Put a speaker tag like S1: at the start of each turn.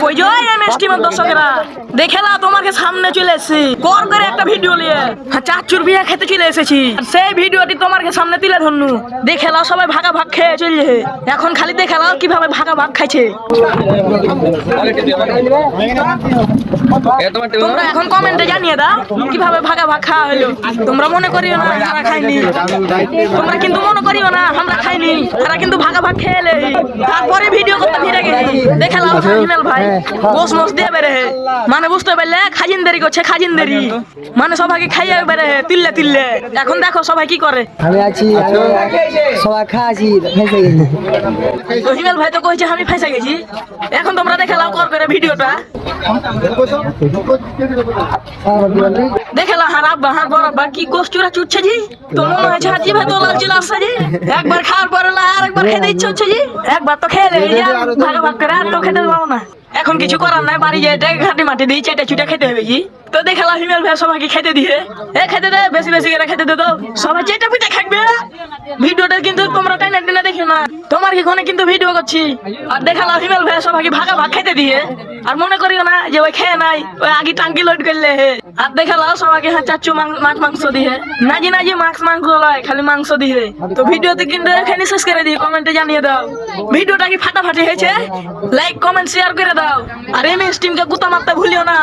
S1: কই জয় এমএস টিমের দর্শকেরা দেখেলা তোমাকে সামনে চলে এসেছি কর করে একটা ভিডিও নিয়ে চাচুর বিয়ে খেতে চলে এসেছি সেই ভিডিওটি তোমাকে সামনে তুলে ধরনু দেখেলা সবাই ভাগা ভাগ খেয়ে চলছে এখন খালি দেখেলা কিভাবে ভাগা ভাগ খাইছে তোমরা এখন কমেন্টে জানিয়ে দাও কিভাবে ভাগা ভাগ খাওয়া হলো তোমরা মনে করিও না আমরা খাইনি তোমরা কিন্তু মনে করিও না আমরা খাইনি তারা কিন্তু ভাগা ভাগ খেলে তারপরে ভিডিও করতে ভিড়ে গেছি দেখেলাম হিমেল ভাই গোস মোস দিয়ে বেরে মানে বুঝতে পারলে খাজিনদারি করছে খাজিনদারি মানে সবাইকে খাইয়ে বেরে তিল্লে তিল্লে এখন দেখো সবাই কি করে
S2: আমি আছি সবাই খাচ্ছি
S1: তো হিমেল ভাই তো কইছে আমি ফাইসা গেছি এখন তোমরা দেখেলাও কর করে ভিডিওটা দেখেলা হার আব্বা হার বড় আব্বা কি গোস চুটছে জি তো মনে হয়েছে হাজি ভাই তো লাগছিল আসছে জি একবার খাওয়ার পরে আর একবার খেতে ইচ্ছে হচ্ছে জি একবার তো খেয়ে ভাগ ভাগ করে আর তো খেতে পাবো না এখন কিছু করার নাই বাড়ি যেতে ঘাটি মাটি দিয়ে চেটে চুটে খেতে হবে জি তো দেখলাম হিমেল ভাই সবাইকে খেতে দিয়ে খেতে দে বেশি বেশি করে খেতে দে তো সবাই চেটে পিটে খাবে ভিডিওটা কিন্তু তোমরা টাইনা টেনে দেখো না তোমার কি কোনে কিন্তু ভিডিও করছি আর দেখালাম হিমেল ভাই সবাইকে ভাগা ভাগ খেতে দিয়ে আর মনে করিও না যে ওই খেয়ে নাই ওই আগে টাঙ্কি লোড করলে আর দেখালাম সবাইকে হ্যাঁ চাচ্ছু মাংস দিয়ে নাজি নাজি মাংস লয় খালি মাংস দিয়ে তো ভিডিওতে কিন্তু এখানে শেষ করে দিয়ে কমেন্টে জানিয়ে দাও ভিডিওটা কি ফাটাফাটি হয়েছে লাইক কমেন্ট শেয়ার করে দাও আর এমএস টিমকে গুতা মারতে ভুলিও না।